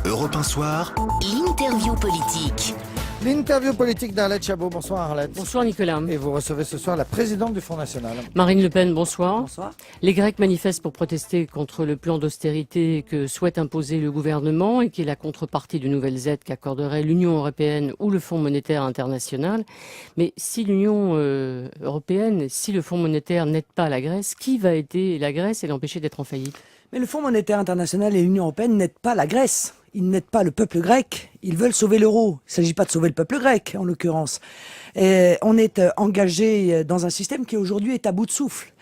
Europe 1 Soir, L'interview politique. L'interview politique d'Arlette Chabot. Bonsoir Arlette. Bonsoir Nicolas. Et vous recevez ce soir la présidente du Front National. Marine Le Pen, bonsoir. Bonsoir. Les Grecs manifestent pour protester contre le plan d'austérité que souhaite imposer le gouvernement et qui est la contrepartie de nouvelles aides qu'accorderait l'Union européenne ou le Fonds monétaire international. Mais si l'Union européenne, si le Fonds monétaire n'aide pas la Grèce, qui va aider la Grèce et l'empêcher d'être en faillite ? Mais le Fonds monétaire international et l'Union européenne n'aident pas la Grèce. Ils n'aident pas le peuple grec. Ils veulent sauver l'euro. Il ne s'agit pas de sauver le peuple grec, en l'occurrence. Et on est engagé dans un système qui aujourd'hui est à bout de souffle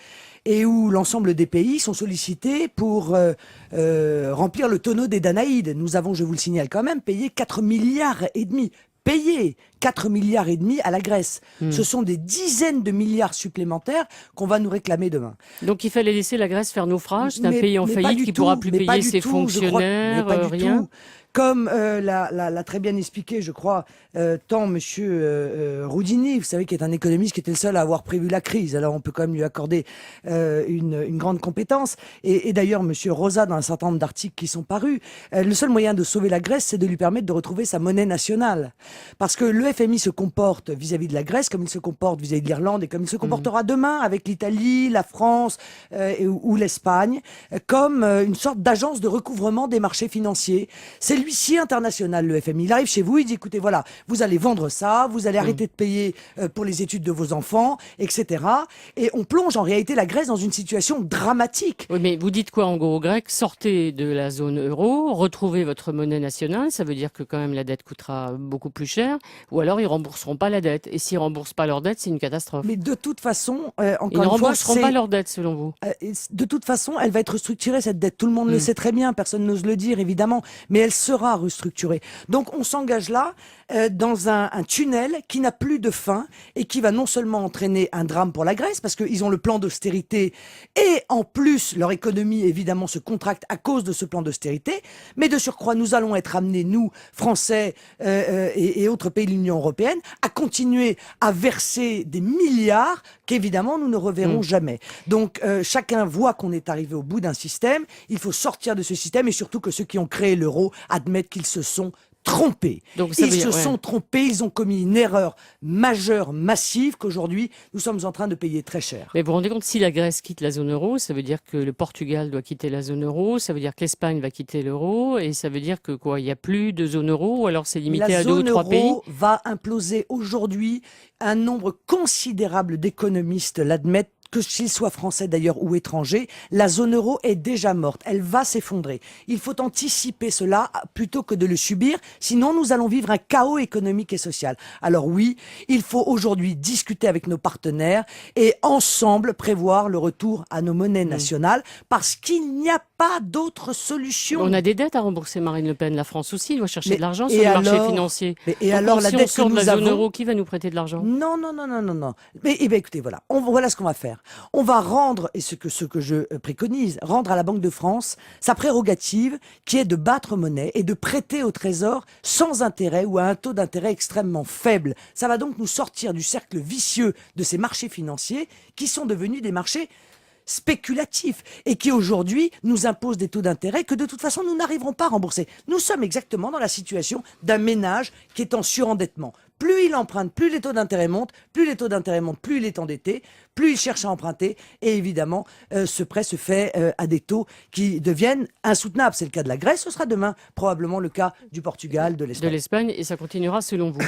et où l'ensemble des pays sont sollicités pour remplir le tonneau des Danaïdes. Nous avons, je vous le signale quand même, payé 4,5 milliards. Payer 4,5 milliards à la Grèce. Ce sont des dizaines de milliards supplémentaires qu'on va nous réclamer demain. Donc il fallait laisser la Grèce faire naufrage, c'est un pays en Mais pas faillite du qui ne tout, pourra plus mais pas payer du ses tout, je crois, fonctionnaires, mais pas du rien. tout. Comme l'a très bien expliqué, je crois, tant Monsieur Houdini, vous savez, qui est un économiste qui était le seul à avoir prévu la crise. Alors on peut quand même lui accorder une grande compétence. Et d'ailleurs, Monsieur Rosa, dans un certain nombre d'articles qui sont parus, le seul moyen de sauver la Grèce, c'est de lui permettre de retrouver sa monnaie nationale. Parce que le FMI se comporte vis-à-vis de la Grèce comme il se comporte vis-à-vis de l'Irlande et comme il se comportera demain avec l'Italie, la France ou l'Espagne, comme une sorte d'agence de recouvrement des marchés financiers. C'est l'huissier international, le FMI. Il arrive chez vous, il dit, écoutez, voilà, vous allez vendre ça, vous allez arrêter de payer pour les études de vos enfants, etc. Et on plonge en réalité la Grèce dans une situation dramatique. Oui, mais vous dites quoi en gros aux Grecs ? Sortez de la zone euro, retrouvez votre monnaie nationale, ça veut dire que quand même la dette coûtera beaucoup plus cher, ou alors ils rembourseront pas la dette. Et s'ils remboursent pas leur dette, c'est une catastrophe. Mais de toute façon, Ils encore ne une fois, rembourseront pas leur dette selon vous. de toute façon, elle va être restructurée, cette dette. Tout le monde le sait très bien, personne n'ose le dire, évidemment, mais elle sera restructurée. Donc on s'engage là dans un tunnel qui n'a plus de fin et qui va non seulement entraîner un drame pour la Grèce, parce qu'ils ont le plan d'austérité et en plus leur économie évidemment se contracte à cause de ce plan d'austérité, mais de surcroît nous allons être amenés, nous, Français et autres pays de l'Union européenne, à continuer à verser des milliards qu'évidemment nous ne reverrons jamais. Donc chacun voit qu'on est arrivé au bout d'un système, il faut sortir de ce système et surtout que ceux qui ont créé l'euro admettent qu'ils se sont trompés. Donc, ça veut Ils dire, se sont trompés, ils ont commis une erreur majeure, massive, qu'aujourd'hui nous sommes en train de payer très cher. Mais vous vous rendez compte, si la Grèce quitte la zone euro, ça veut dire que le Portugal doit quitter la zone euro, ça veut dire que l'Espagne va quitter l'euro, et ça veut dire que quoi, il n'y a plus de zone euro, ou alors c'est limité à 2 ou 3 pays ? La zone euro va imploser aujourd'hui. Un nombre considérable d'économistes l'admettent, que s'ils soient français d'ailleurs ou étrangers, la zone euro est déjà morte. Elle va s'effondrer. Il faut anticiper cela plutôt que de le subir, sinon nous allons vivre un chaos économique et social. Alors oui, il faut aujourd'hui discuter avec nos partenaires et ensemble prévoir le retour à nos monnaies nationales parce qu'il n'y a pas d'autre solution. On a des dettes à rembourser, Marine Le Pen. La France aussi doit chercher Mais- de l'argent et sur les marchés alors- financiers. Et Donc, alors la si on dette sort que de la nous zone avons... euro, qui va nous prêter de l'argent ? Non. Mais écoutez, voilà. Voilà ce qu'on va faire. On va rendre, et ce que je préconise, rendre à la Banque de France sa prérogative qui est de battre monnaie et de prêter au Trésor sans intérêt ou à un taux d'intérêt extrêmement faible. Ça va donc nous sortir du cercle vicieux de ces marchés financiers qui sont devenus des marchés spéculatifs et qui aujourd'hui nous imposent des taux d'intérêt que de toute façon nous n'arriverons pas à rembourser. Nous sommes exactement dans la situation d'un ménage qui est en surendettement. Plus il emprunte, plus les taux d'intérêt montent, plus les taux d'intérêt montent, plus il est endetté, plus il cherche à emprunter et évidemment ce prêt se fait à des taux qui deviennent insoutenables. C'est le cas de la Grèce, ce sera demain probablement le cas du Portugal, de De l'Espagne. l'Espagne, et ça continuera selon vous.